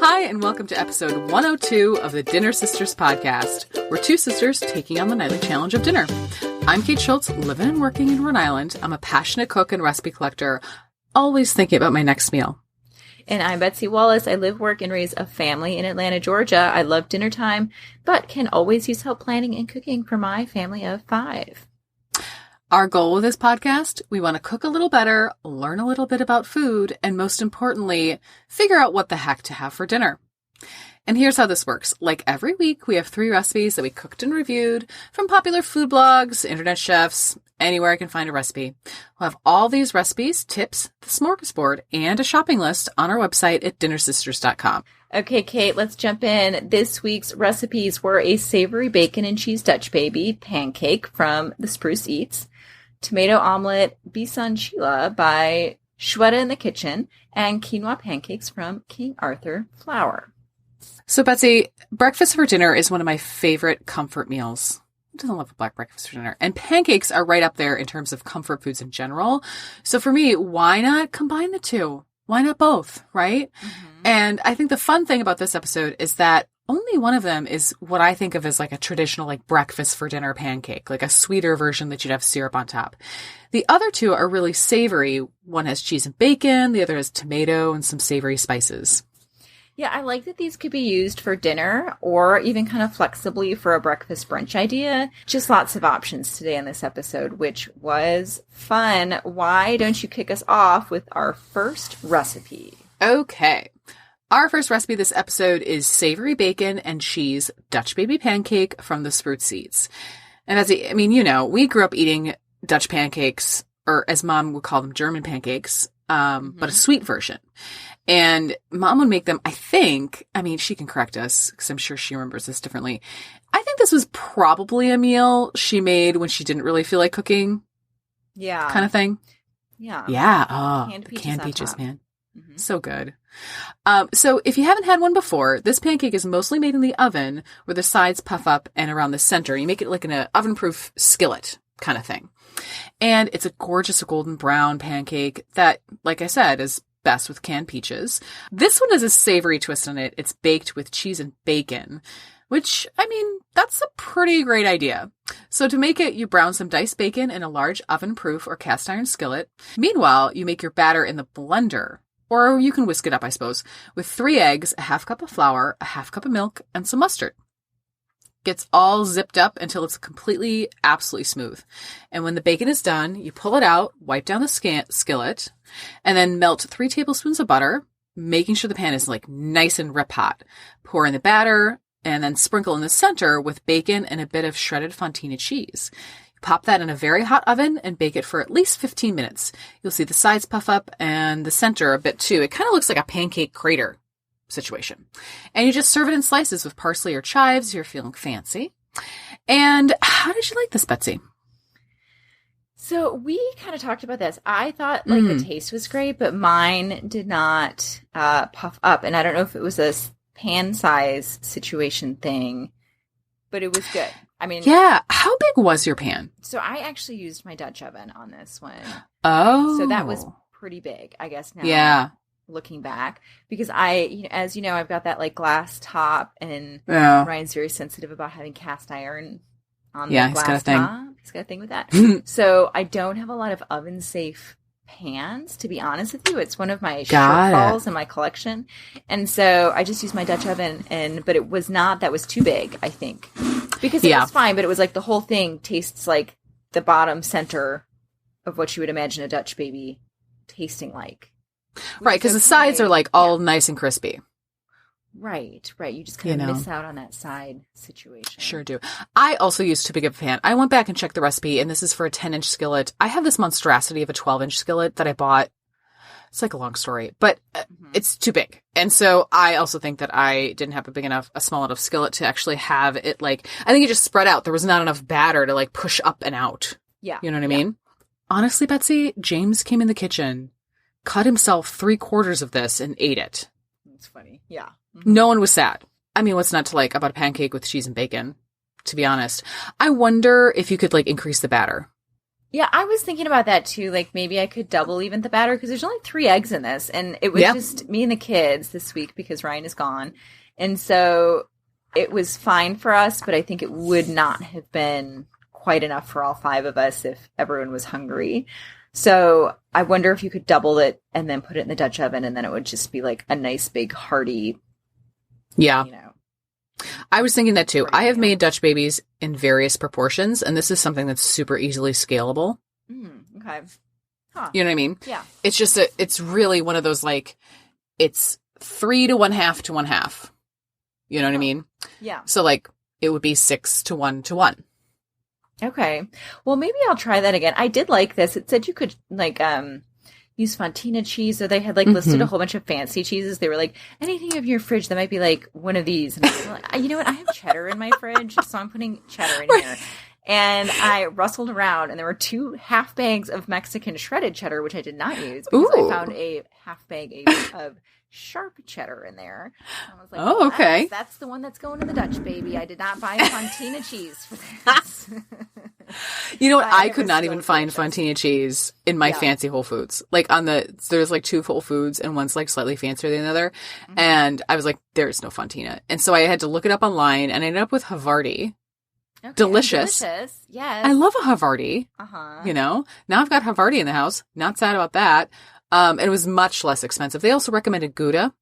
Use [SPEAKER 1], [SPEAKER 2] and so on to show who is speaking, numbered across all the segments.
[SPEAKER 1] Hi, and welcome to episode 102 of the Dinner Sisters podcast. We're two sisters taking on the nightly challenge of dinner. I'm Kate Schultz, living and working in Rhode Island. I'm a passionate cook and recipe collector, always thinking about my next meal.
[SPEAKER 2] And I'm Betsy Wallace. I live, work, and raise a family in Atlanta, Georgia. I love dinner time, but can always use help planning and cooking for my family of 5.
[SPEAKER 1] Our goal with this podcast, we want to cook a little better, learn a little bit about food, and most importantly, figure out what the heck to have for dinner. And here's how this works. Like every week, we have 3 recipes that we cooked and reviewed from popular food blogs, internet chefs, anywhere I can find a recipe. We'll have all these recipes, tips, the smorgasbord, and a shopping list on our website at dinnersisters.com.
[SPEAKER 2] Okay, Kate, let's jump in. This week's recipes were a savory bacon and cheese Dutch baby pancake from the Spruce Eats, tomato omelet Bisan Sheila by Shweta in the Kitchen, and quinoa pancakes from King Arthur Flour.
[SPEAKER 1] So, Betsy, breakfast for dinner is one of my favorite comfort meals. Who doesn't love a black breakfast for dinner? And pancakes are right up there in terms of comfort foods in general. So for me, why not combine the two? Why not both, right? Mm-hmm. And I think the fun thing about this episode is that only one of them is what I think of as like a traditional like breakfast for dinner pancake, like a sweeter version that you'd have syrup on top. The other 2 are really savory. One has cheese and bacon. The other has tomato and some savory spices.
[SPEAKER 2] Yeah, I like that these could be used for dinner or even kind of flexibly for a breakfast brunch idea. Just lots of options today in this episode, which was fun. Why don't you kick us off with our first recipe?
[SPEAKER 1] Okay. Our first recipe this episode is savory bacon and cheese Dutch baby pancake from the Spruce Eats. And we grew up eating Dutch pancakes, or as Mom would call them, German pancakes, but a sweet version. And Mom would make them, she can correct us because I'm sure she remembers this differently. I think this was probably a meal she made when she didn't really feel like cooking.
[SPEAKER 2] Yeah.
[SPEAKER 1] Kind of thing.
[SPEAKER 2] Yeah.
[SPEAKER 1] Yeah. Oh, canned peaches, man. Mm-hmm. So good. So if you haven't had one before, this pancake is mostly made in the oven where the sides puff up and around the center. You make it like in an oven-proof skillet kind of thing. And it's a gorgeous golden brown pancake that, like I said, is best with canned peaches. This one has a savory twist on it. It's baked with cheese and bacon, which, that's a pretty great idea. So to make it, you brown some diced bacon in a large oven-proof or cast iron skillet. Meanwhile, you make your batter in the blender, or you can whisk it up, I suppose, with 3 eggs, a half cup of flour, a half cup of milk, and some mustard. Gets all zipped up until it's completely, absolutely smooth. And when the bacon is done, you pull it out, wipe down the skillet, and then melt 3 tablespoons of butter, making sure the pan is like nice and rip hot. Pour in the batter, and then sprinkle in the center with bacon and a bit of shredded fontina cheese. Pop that in a very hot oven and bake it for at least 15 minutes. You'll see the sides puff up and the center a bit too. It kind of looks like a pancake crater situation. And you just serve it in slices with parsley or chives if you're feeling fancy. And how did you like this, Betsy?
[SPEAKER 2] So we kind of talked about this. I thought the taste was great, but mine did not puff up. And I don't know if it was a pan size situation thing, but it was good.
[SPEAKER 1] Yeah. How big was your pan?
[SPEAKER 2] So I actually used my Dutch oven on this one.
[SPEAKER 1] Oh.
[SPEAKER 2] So that was pretty big, I guess now.
[SPEAKER 1] Yeah.
[SPEAKER 2] Looking back, because as you know, I've got that like glass top, and Ryan's very sensitive about having cast iron on the glass top. He's got a thing with that. So I don't have a lot of oven safe pans, to be honest with you. It's one of my shortfalls in my collection. And so I just used my Dutch oven, but it was not, that was too big, I think. Because it was fine, but it was like the whole thing tastes like the bottom center of what you would imagine a Dutch baby tasting like.
[SPEAKER 1] Right, because the sides are like all nice and crispy.
[SPEAKER 2] Right. You just kind of miss out on that side situation.
[SPEAKER 1] Sure do. I also used too big of a pan. I went back and checked the recipe, and this is for a 10-inch skillet. I have this monstrosity of a 12-inch skillet that I bought. It's like a long story, but it's too big. And so I also think that I didn't have a small enough skillet to actually have it I think it just spread out. There was not enough batter to push up and out.
[SPEAKER 2] Yeah.
[SPEAKER 1] You know what I mean? Honestly, Betsy, James came in the kitchen, cut himself 3/4 of this and ate it.
[SPEAKER 2] That's funny. Yeah.
[SPEAKER 1] No one was sad. What's not to like about a pancake with cheese and bacon, to be honest? I wonder if you could increase the batter.
[SPEAKER 2] Yeah, I was thinking about that too. Like maybe I could double even the batter because there's only 3 eggs in this. And it was just me and the kids this week because Ryan is gone. And so it was fine for us, but I think it would not have been quite enough for all 5 of us if everyone was hungry. So I wonder if you could double it and then put it in the Dutch oven and then it would just be like a nice big hearty.
[SPEAKER 1] Yeah. I was thinking that too. I have made Dutch babies in various proportions, and this is something that's super easily scalable.
[SPEAKER 2] Okay. Huh.
[SPEAKER 1] You know what I mean?
[SPEAKER 2] Yeah.
[SPEAKER 1] It's just it's really one of those like, it's 3 to 1/2 to 1/2. You know what I mean?
[SPEAKER 2] Yeah.
[SPEAKER 1] So like it would be 6 to 1 to 1.
[SPEAKER 2] Okay. Well, maybe I'll try that again. I did like this. It said you could like use Fontina cheese, or they had like listed a whole bunch of fancy cheeses. They were like, anything in your fridge that might be like one of these. And I was like, you know what? I have cheddar in my fridge, so I'm putting cheddar in here. And I rustled around, and there were 2 half bags of Mexican shredded cheddar, which I did not use because I found a half bag of sharp cheddar in there. And I was like,
[SPEAKER 1] oh, okay.
[SPEAKER 2] That's the one that's going to the Dutch baby. I did not buy Fontina cheese for this.
[SPEAKER 1] You know what? I could not even find Fontina cheese in my fancy Whole Foods. Like there's like 2 Whole Foods and one's like slightly fancier than the other. And I was like, there's no Fontina. And so I had to look it up online and I ended up with Havarti. Okay, delicious.
[SPEAKER 2] Yes.
[SPEAKER 1] I love a Havarti. Now I've got Havarti in the house. Not sad about that. And it was much less expensive. They also recommended Gouda,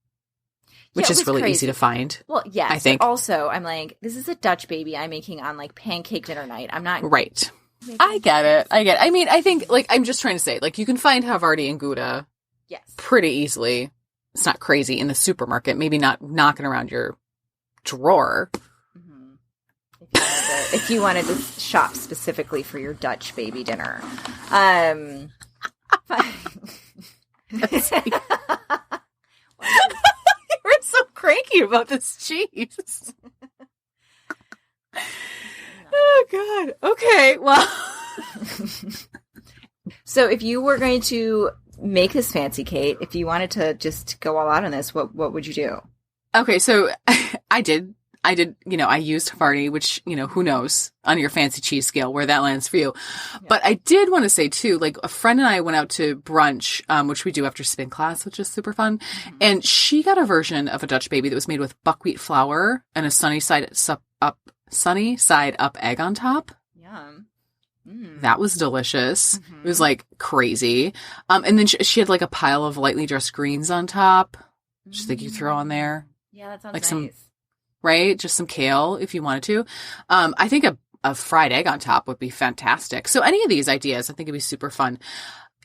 [SPEAKER 1] which is really easy to find.
[SPEAKER 2] Well, yes.
[SPEAKER 1] I think.
[SPEAKER 2] Also, I'm like, this is a Dutch baby I'm making on like pancake dinner night. I'm not
[SPEAKER 1] right. I get it. I mean, I think like I'm just trying to say like you can find Havarti and Gouda, pretty easily. It's not crazy in the supermarket. Maybe not knocking around your drawer.
[SPEAKER 2] If you wanted to shop specifically for your Dutch baby dinner.
[SPEAKER 1] You were so cranky about this cheese. Oh, God. Okay, well.
[SPEAKER 2] So if you were going to make this fancy, Kate, if you wanted to just go all out on this, what would you do?
[SPEAKER 1] Okay, so I did, I used Havarti, which, who knows on your fancy cheese scale where that lands for you. Yeah. But I did want to say too, like a friend and I went out to brunch, which we do after spin class, which is super fun. And she got a version of a Dutch baby that was made with buckwheat flour and a sunny side up egg on top.
[SPEAKER 2] Yum.
[SPEAKER 1] That was delicious. It was like crazy. And then she had like a pile of lightly dressed greens on top, which I think you throw on there.
[SPEAKER 2] Yeah, that sounds
[SPEAKER 1] like
[SPEAKER 2] nice.
[SPEAKER 1] Right? Just some kale if you wanted to. I think a fried egg on top would be fantastic. So any of these ideas, I think it'd be super fun.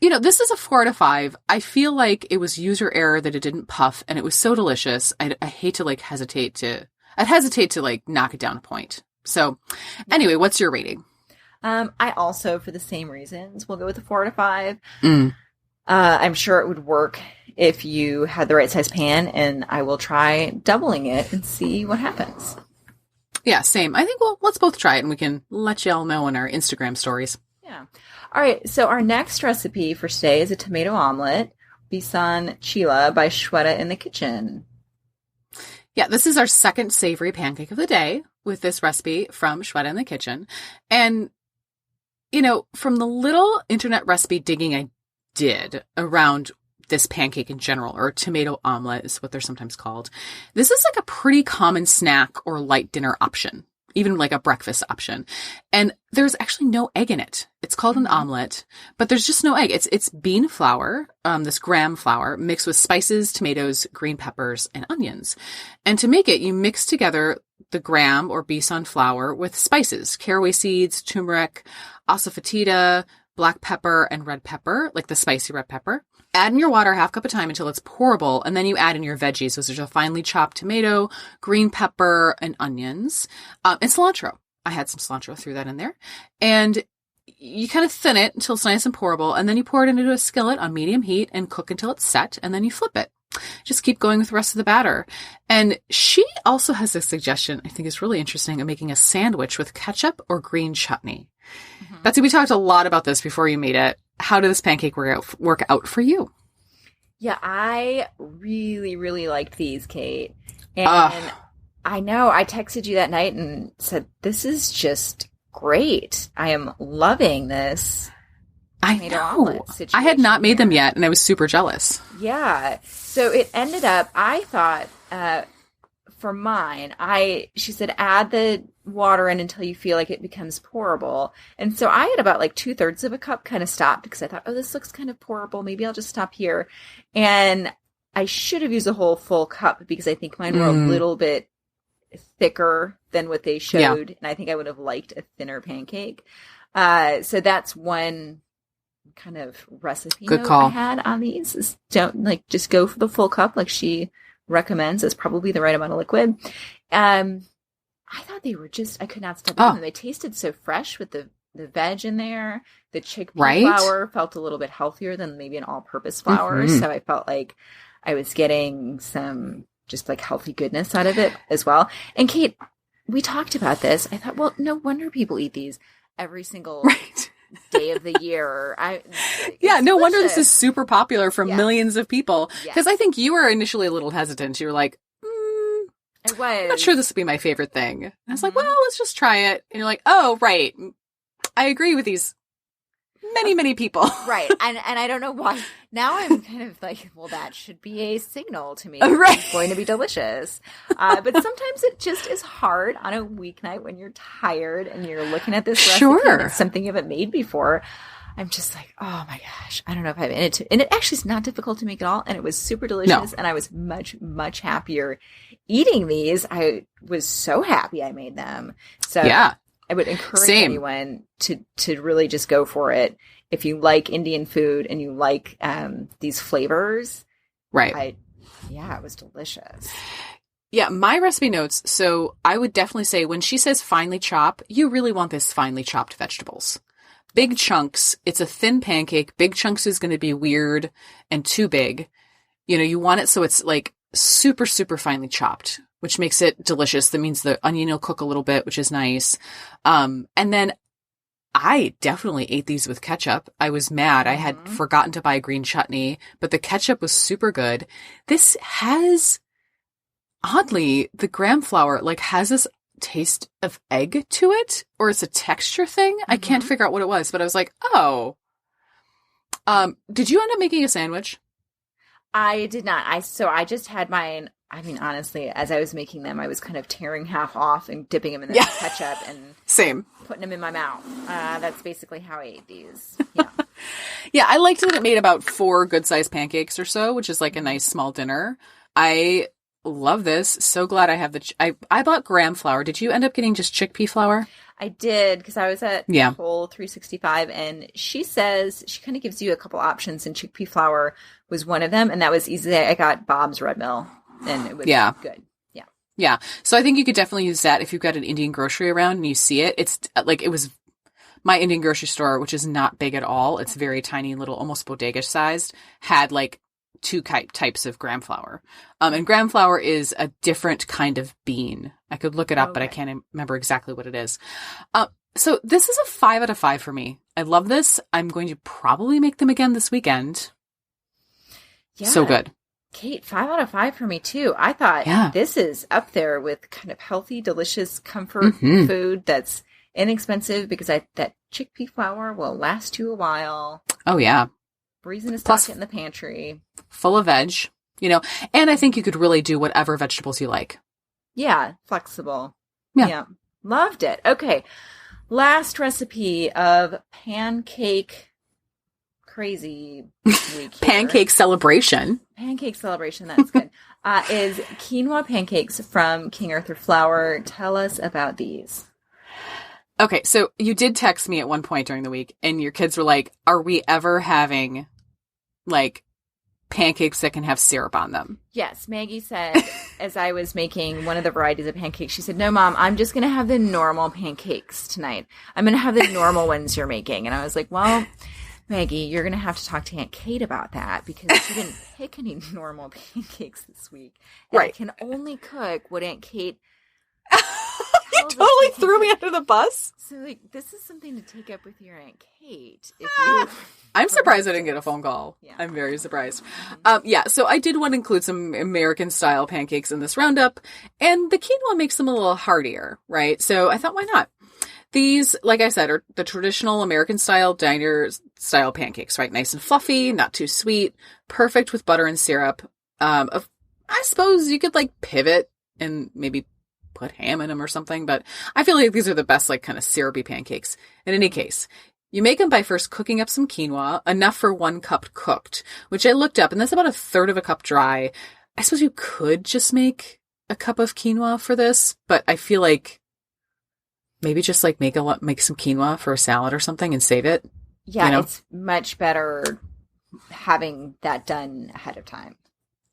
[SPEAKER 1] This is a 4 out of 5. I feel like it was user error that it didn't puff and it was so delicious. I hate to like hesitate to like knock it down a point. So anyway, what's your rating?
[SPEAKER 2] I also, for the same reasons, will go with a 4 out of 5. I'm sure it would work if you had the right size pan, and I will try doubling it and see what happens.
[SPEAKER 1] Yeah, same. I think let's both try it and we can let y'all know in our Instagram stories.
[SPEAKER 2] Yeah. All right. So our next recipe for today is a tomato omelet, Bisan Chila by Shweta in the Kitchen.
[SPEAKER 1] Yeah, this is our second savory pancake of the day with this recipe from Shweta in the Kitchen. And, from the little internet recipe digging I did around this pancake in general, or tomato omelet is what they're sometimes called. This is like a pretty common snack or light dinner option, even like a breakfast option. And there's actually no egg in it. It's called an omelet, but there's just no egg. It's bean flour, this graham flour mixed with spices, tomatoes, green peppers, and onions. And to make it, you mix together the graham or besan flour with spices, caraway seeds, turmeric, asafoetida, black pepper, and red pepper, like the spicy red pepper. Add in your water 1/2 cup of time until it's pourable, and then you add in your veggies. So there's a finely chopped tomato, green pepper, and onions, and cilantro. I had some cilantro, threw that in there. And you kind of thin it until it's nice and pourable, and then you pour it into a skillet on medium heat and cook until it's set, and then you flip it. Just keep going with the rest of the batter. And she also has a suggestion I think is really interesting of making a sandwich with ketchup or green chutney. Betsy, we talked a lot about this before you made it. How did this pancake work out for you?
[SPEAKER 2] Yeah, I really, really liked these, Kate. And I know I texted you that night and said, this is just great. I am loving this. tomato omelet situation.
[SPEAKER 1] I had not made them yet, and I was super jealous.
[SPEAKER 2] Yeah. So it ended up, I thought, for mine, she said, add the water in until you feel like it becomes pourable. And so I had about like 2/3 of a cup, kind of stopped because I thought, oh, this looks kind of pourable. Maybe I'll just stop here. And I should have used a whole full cup because I think mine were a little bit thicker than what they showed. And I think I would have liked a thinner pancake. So that's one kind of recipe
[SPEAKER 1] Good
[SPEAKER 2] note
[SPEAKER 1] call.
[SPEAKER 2] I had on these is don't like just go for the full cup like she recommends. Is probably the right amount of liquid. I thought they were I could not stop eating them. They tasted so fresh with the veg in there. The chickpea flour felt a little bit healthier than maybe an all-purpose flour. So I felt like I was getting some just like healthy goodness out of it as well. And Kate, we talked about this. I thought, well, no wonder people eat these every single day of the year.
[SPEAKER 1] No wonder this is super popular for millions of people. Because I think you were initially a little hesitant. You were like,
[SPEAKER 2] I was.
[SPEAKER 1] I'm not sure this would be my favorite thing. And I was like, well, let's just try it. And you're like, oh, right. I agree with these many people.
[SPEAKER 2] Right. And I don't know why. Now I'm kind of like, well, that should be a signal to me. It's going to be delicious. But sometimes it just is hard on a weeknight when you're tired and you're looking at this recipe and it's something you haven't made before. I'm just like, oh my gosh, I don't know if I've and it actually is not difficult to make at all. And it was super delicious. And I was much, much happier eating these. I was so happy I made them. So I would encourage anyone to really just go for it. If you like Indian food and you like these flavors. Right. It was delicious.
[SPEAKER 1] Yeah, my recipe notes. So I would definitely say when she says finely chop, you really want this finely chopped vegetables. Big chunks. It's a thin pancake. Big chunks is going to be weird and too big. You know, you want it so it's like super, super finely chopped, which makes it delicious. That means the onion will cook a little bit, which is nice. And then I definitely ate these with ketchup. I was mad. I had forgotten to buy green chutney, but the ketchup was super good. This has, oddly, the graham flour has this taste of egg to it, or it's a texture thing. I can't figure out what it was, but I was like, oh. Did you end up making a sandwich?
[SPEAKER 2] I did not. I just had mine. I mean, honestly, as I was making them, I was kind of tearing half off and dipping them in the ketchup and putting them in my mouth. That's basically how I ate these. Yeah.
[SPEAKER 1] I liked that it made about 4 good-sized pancakes or so, which is like a nice small dinner. I love this. So glad I have I bought graham flour. Did you end up getting just chickpea flour?
[SPEAKER 2] I did, because I was at Whole 365, and she says she kind of gives you a couple options, and chickpea flour was one of them, and that was easy. I got Bob's Red Mill, and it was good.
[SPEAKER 1] Yeah. So I think you could definitely use that if you've got an Indian grocery around and you see it. It's like, it was my Indian grocery store, which is not big at all. It's very tiny, little, almost bodega sized, had like 2 types of graham flour. And graham flour is a different kind of bean. I could look it up, but I can't remember exactly what it is. So this is a 5 out of 5 for me. I love this. I'm going to probably make them again this weekend. Yeah. So good.
[SPEAKER 2] Kate, 5 out of 5 for me too. I thought this is up there with kind of healthy, delicious comfort food that's inexpensive, because that chickpea flour will last you a while.
[SPEAKER 1] Oh yeah.
[SPEAKER 2] Reason to stock it in the pantry.
[SPEAKER 1] Full of veg, and I think you could really do whatever vegetables you like.
[SPEAKER 2] Yeah, flexible. Yeah. Loved it. Okay. Last recipe of pancake crazy week.
[SPEAKER 1] Pancake celebration.
[SPEAKER 2] Pancake celebration, that's good. Is quinoa pancakes from King Arthur Flour. Tell us about these.
[SPEAKER 1] Okay, so you did text me at one point during the week, and your kids were like, are we ever having, pancakes that can have syrup on them?
[SPEAKER 2] Yes, Maggie said, as I was making one of the varieties of pancakes, she said, no, Mom, I'm just going to have the normal pancakes tonight. I'm going to have the normal ones you're making. And I was like, well, Maggie, you're going to have to talk to Aunt Kate about that, because she didn't pick any normal pancakes this week. And I can only cook what Aunt Kate...
[SPEAKER 1] You totally threw me under the bus.
[SPEAKER 2] So, this is something to take up with your Aunt Kate.
[SPEAKER 1] I'm surprised I didn't get a phone call. Yeah. I'm very surprised. So I did want to include some American-style pancakes in this roundup, and the quinoa makes them a little heartier, right? So I thought, why not? These, like I said, are the traditional American-style diner-style pancakes, right? Nice and fluffy, not too sweet, perfect with butter and syrup. I suppose you could, like, pivot and maybe put ham in them or something, but I feel like these are the best, like, kind of syrupy pancakes. In any case, you make them by first cooking up some quinoa, enough for 1 cup cooked, which I looked up, and that's about 1/3 of a cup dry. I suppose you could just make a cup of quinoa for this, but I feel like maybe just, like, make some quinoa for a salad or something and save it.
[SPEAKER 2] Yeah, you know? It's much better having that done ahead of time.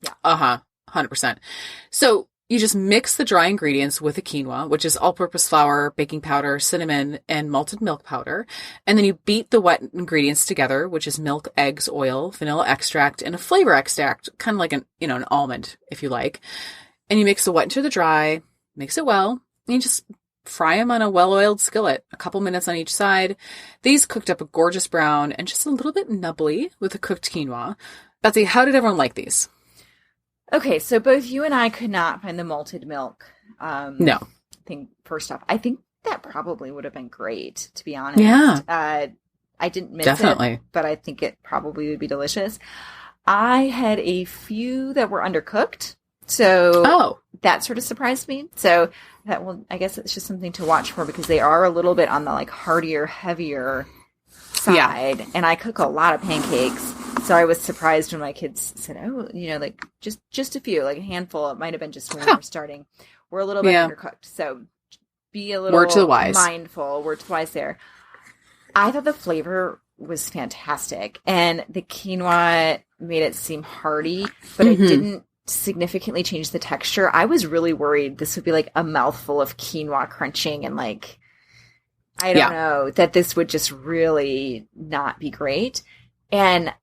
[SPEAKER 2] Yeah.
[SPEAKER 1] 100%. So you just mix the dry ingredients with the quinoa, which is all-purpose flour, baking powder, cinnamon, and malted milk powder. And then you beat the wet ingredients together, which is milk, eggs, oil, vanilla extract, and a flavor extract, kind of like an almond, if you like. And you mix the wet into the dry, mix it well, and you just fry them on a well-oiled skillet, a couple minutes on each side. These cooked up a gorgeous brown and just a little bit nubbly with the cooked quinoa. Betsy, how did everyone like these?
[SPEAKER 2] Okay, so both you and I could not find the malted milk.
[SPEAKER 1] No.
[SPEAKER 2] First off, I think that probably would have been great, to be honest.
[SPEAKER 1] Yeah.
[SPEAKER 2] I didn't miss
[SPEAKER 1] it,
[SPEAKER 2] but I think it probably would be delicious. I had a few that were undercooked, so that sort of surprised me. So I guess it's just something to watch for because they are a little bit on the like heartier, heavier side, and I cook a lot of pancakes. So I was surprised when my kids said, "Oh, like just a few, like a handful." It might have been just when we were starting. We're a little bit undercooked, so be a little
[SPEAKER 1] word to the wise.
[SPEAKER 2] Mindful. Word to the wise there. I thought the flavor was fantastic, and the quinoa made it seem hearty, but it didn't significantly change the texture. I was really worried this would be like a mouthful of quinoa crunching and like I don't know that this would just really not be great. And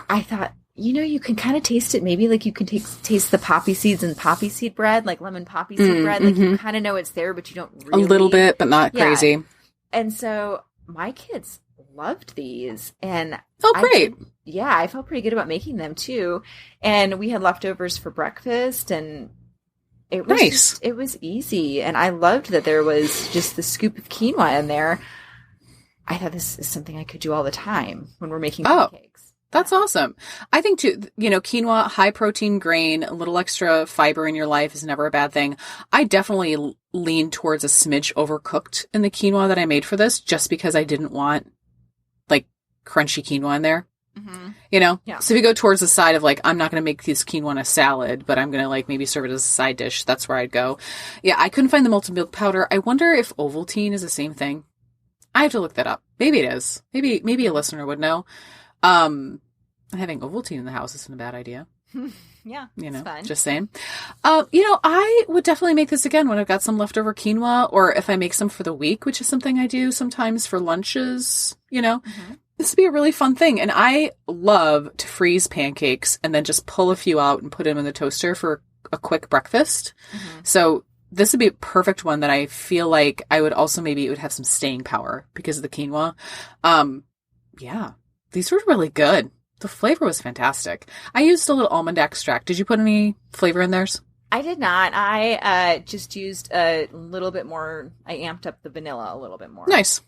[SPEAKER 2] I thought, you can kind of taste it. Maybe like you can taste the poppy seeds and poppy seed bread, like lemon poppy seed bread. Like you kind of know it's there, but you don't really.
[SPEAKER 1] A little bit, but not crazy.
[SPEAKER 2] And so my kids loved these. And
[SPEAKER 1] great.
[SPEAKER 2] I felt pretty good about making them too. And we had leftovers for breakfast and it was
[SPEAKER 1] nice.
[SPEAKER 2] It was easy. And I loved that there was just the scoop of quinoa in there. I thought this is something I could do all the time when we're making pancakes.
[SPEAKER 1] That's awesome. I think too, quinoa, high protein grain, a little extra fiber in your life is never a bad thing. I definitely lean towards a smidge overcooked in the quinoa that I made for this, just because I didn't want like crunchy quinoa in there.
[SPEAKER 2] Yeah.
[SPEAKER 1] So if you go towards the side of like, I'm not going to make this quinoa in a salad, but I'm going to like maybe serve it as a side dish. That's where I'd go. Yeah. I couldn't find the malted milk powder. I wonder if Ovaltine is the same thing. I have to look that up. Maybe it is. Maybe a listener would know. Having Ovaltine in the house isn't a bad idea.
[SPEAKER 2] Yeah, it's fun.
[SPEAKER 1] Just saying. I would definitely make this again when I've got some leftover quinoa, or if I make some for the week, which is something I do sometimes for lunches, This would be a really fun thing. And I love to freeze pancakes and then just pull a few out and put them in the toaster for a quick breakfast. So this would be a perfect one that I feel like I would also maybe it would have some staying power because of the quinoa. These were really good. The flavor was fantastic. I used a little almond extract. Did you put any flavor in theirs?
[SPEAKER 2] I did not. I just used a little bit more. I amped up the vanilla a little bit more.
[SPEAKER 1] Nice.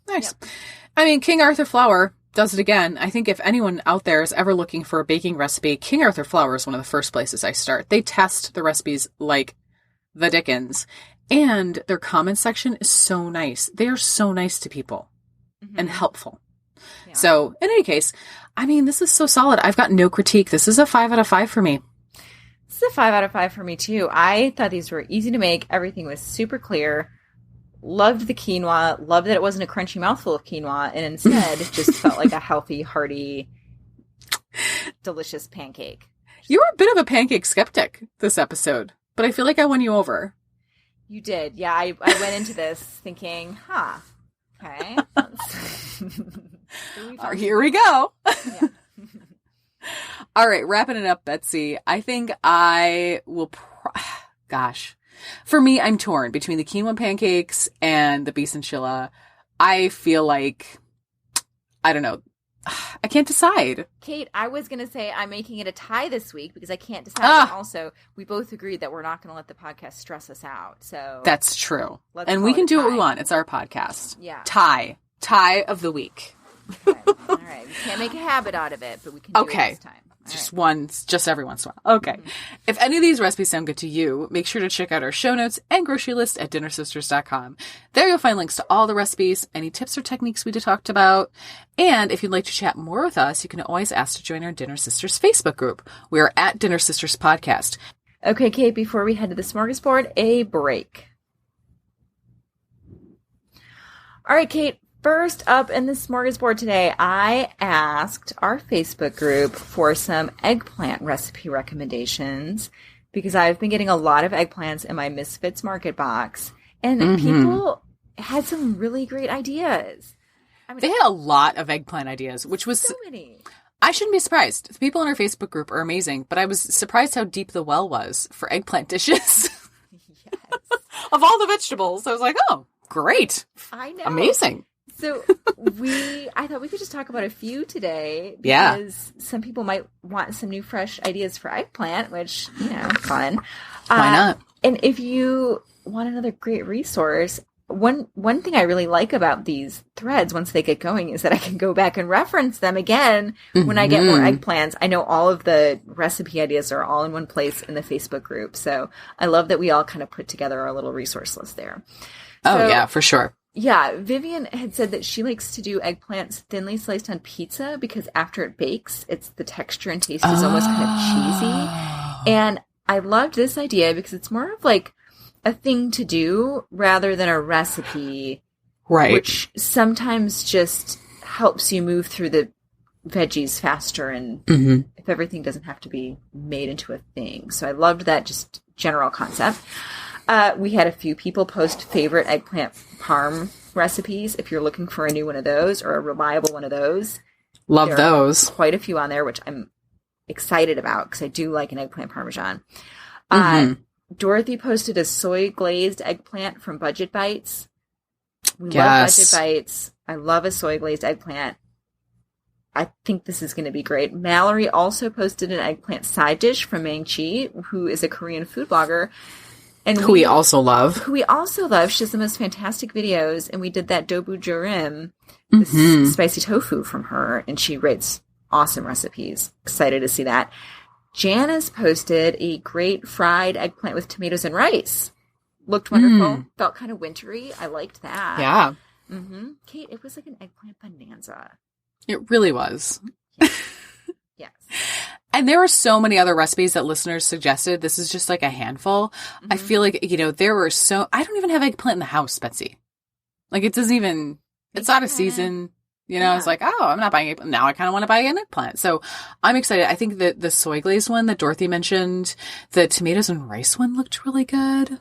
[SPEAKER 1] Nice. Yep. I mean, King Arthur Flour does it again. I think if anyone out there is ever looking for a baking recipe, King Arthur Flour is one of the first places I start. They test the recipes like the dickens. And their comment section is so nice. They are so nice to people and helpful. Yeah. So, in any case, I mean, this is so solid. I've got no critique. This is a 5 out of 5 for me.
[SPEAKER 2] This is a 5 out of 5 for me, too. I thought these were easy to make. Everything was super clear. Loved the quinoa. Loved that it wasn't a crunchy mouthful of quinoa. And instead, it just felt like a healthy, hearty, delicious pancake.
[SPEAKER 1] You were a bit of a pancake skeptic this episode, but I feel like I won you over.
[SPEAKER 2] You did. Yeah, I went into this thinking, okay.
[SPEAKER 1] Here we go. Yeah. All right, wrapping it up, Betsy. I think I will... For me, I'm torn between the quinoa pancakes and the beef enchilada. I feel like, I don't know, I can't decide.
[SPEAKER 2] Kate, I was going to say I'm making it a tie this week because I can't decide. And also, we both agreed that we're not going to let the podcast stress us out. So
[SPEAKER 1] that's true. And we can do what we want. It's our podcast.
[SPEAKER 2] Yeah.
[SPEAKER 1] Tie of the week.
[SPEAKER 2] Okay. All right. We can't make a habit out of it, but we can do it this time.
[SPEAKER 1] Just every once in a while. Okay. Mm-hmm. If any of these recipes sound good to you, make sure to check out our show notes and grocery list at dinnersisters.com. There you'll find links to all the recipes, any tips or techniques we talked about. And if you'd like to chat more with us, you can always ask to join our Dinner Sisters Facebook group. We are at Dinner Sisters Podcast.
[SPEAKER 2] Okay, Kate, before we head to the smorgasbord, a break. All right, Kate. First up in the smorgasbord today, I asked our Facebook group for some eggplant recipe recommendations because I've been getting a lot of eggplants in my Misfits Market box, and people had some really great ideas. I mean,
[SPEAKER 1] they had a lot of eggplant ideas, which was
[SPEAKER 2] so many.
[SPEAKER 1] I shouldn't be surprised. The people in our Facebook group are amazing, but I was surprised how deep the well was for eggplant dishes.
[SPEAKER 2] Yes.
[SPEAKER 1] Of all the vegetables, I was like, oh, great.
[SPEAKER 2] I know.
[SPEAKER 1] Amazing.
[SPEAKER 2] So I thought we could just talk about a few today because some people might want some new fresh ideas for eggplant, which, fun.
[SPEAKER 1] Why not?
[SPEAKER 2] And if you want another great resource, one thing I really like about these threads once they get going is that I can go back and reference them again when I get more eggplants. I know all of the recipe ideas are all in one place in the Facebook group. So I love that we all kind of put together our little resource list there.
[SPEAKER 1] Oh, yeah, for sure.
[SPEAKER 2] Yeah, Vivian had said that she likes to do eggplants thinly sliced on pizza because after it bakes, the texture and taste is almost kind of cheesy. And I loved this idea because it's more of like a thing to do rather than a recipe.
[SPEAKER 1] Right.
[SPEAKER 2] Which sometimes just helps you move through the veggies faster and if everything doesn't have to be made into a thing. So I loved that just general concept. We had a few people post favorite eggplant parm recipes. If you're looking for a new one of those or a reliable one of those.
[SPEAKER 1] Love those.
[SPEAKER 2] Quite a few on there, which I'm excited about because I do like an eggplant parmesan. Dorothy posted a soy glazed eggplant from Budget Bites. We love Budget Bites. I love a soy glazed eggplant. I think this is going to be great. Mallory also posted an eggplant side dish from Mang Chi, who is a Korean food blogger. And
[SPEAKER 1] who we also love.
[SPEAKER 2] She has the most fantastic videos, and we did that dobu jorim, this spicy tofu from her, and she writes awesome recipes. Excited to see that. Janice posted a great fried eggplant with tomatoes and rice. Looked wonderful. Felt kind of wintry. I liked that.
[SPEAKER 1] Yeah.
[SPEAKER 2] Kate, it was like an eggplant bonanza.
[SPEAKER 1] It really was.
[SPEAKER 2] Yes.
[SPEAKER 1] And there were so many other recipes that listeners suggested. This is just like a handful. I feel like, there were I don't even have eggplant in the house, Betsy. Like it doesn't even, it's out of season. I was like, oh, I'm not buying eggplant. Now I kind of want to buy an eggplant. So I'm excited. I think that the soy glazed one that Dorothy mentioned, the tomatoes and rice one looked really good.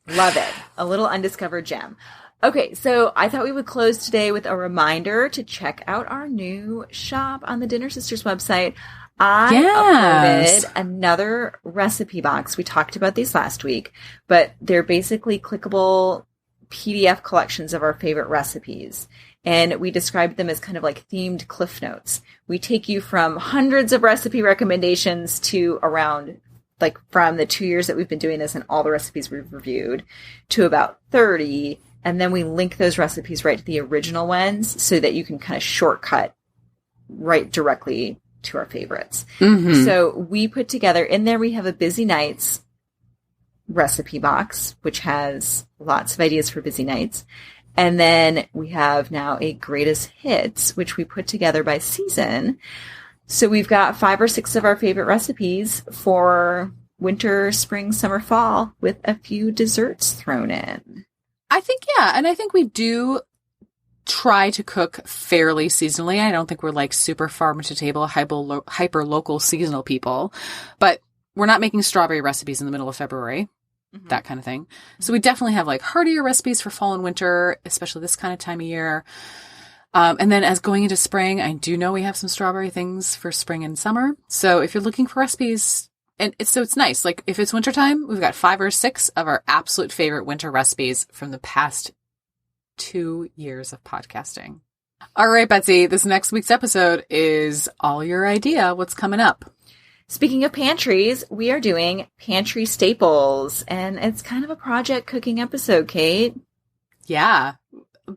[SPEAKER 2] Love it. A little undiscovered gem. Okay, so I thought we would close today with a reminder to check out our new shop on the Dinner Sisters website. I uploaded another recipe box. We talked about these last week, but they're basically clickable PDF collections of our favorite recipes. And we described them as kind of like themed Cliff Notes. We take you from hundreds of recipe recommendations to around, like from the 2 years that we've been doing this and all the recipes we've reviewed, to about 30. And then we link those recipes right to the original ones so that you can kind of shortcut right directly to our favorites. So we put together, in there we have a Busy Nights recipe box, which has lots of ideas for busy nights. And then we have now a Greatest Hits, which we put together by season. So we've got 5 or 6 of our favorite recipes for winter, spring, summer, fall, with a few desserts thrown in.
[SPEAKER 1] I think, and I think we do try to cook fairly seasonally. I don't think we're like super farm to table, hyper local seasonal people, but we're not making strawberry recipes in the middle of February, that kind of thing. So we definitely have like heartier recipes for fall and winter, especially this kind of time of year. And then as going into spring, I do know we have some strawberry things for spring and summer. So if you're looking for recipes, and it's nice. Like if it's wintertime, we've got 5 or 6 of our absolute favorite winter recipes from the past 2 years of podcasting. All right, Betsy, this next week's episode is all your idea. What's coming up?
[SPEAKER 2] Speaking of pantries, we are doing pantry staples, and it's kind of a project cooking episode, Kate.
[SPEAKER 1] Yeah.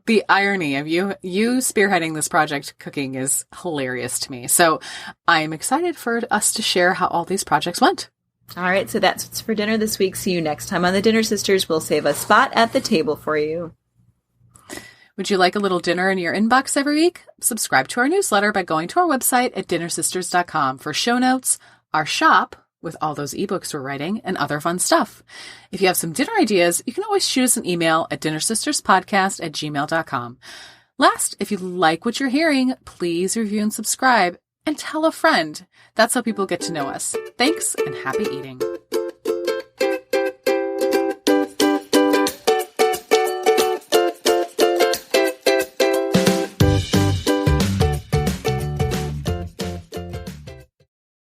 [SPEAKER 1] The irony of you spearheading this project cooking is hilarious to me. So I'm excited for us to share how all these projects went.
[SPEAKER 2] All right, so that's what's for dinner this week. See you next time on The Dinner Sisters. We'll save a spot at the table for you.
[SPEAKER 1] Would you like a little dinner in your inbox every week? Subscribe to our newsletter by going to our website at dinnersisters.com for show notes, our shop with all those ebooks we're writing, and other fun stuff. If you have some dinner ideas, you can always shoot us an email at dinnersisterspodcast@gmail.com. Last, if you like what you're hearing, please review and subscribe and tell a friend. That's how people get to know us. Thanks and happy eating.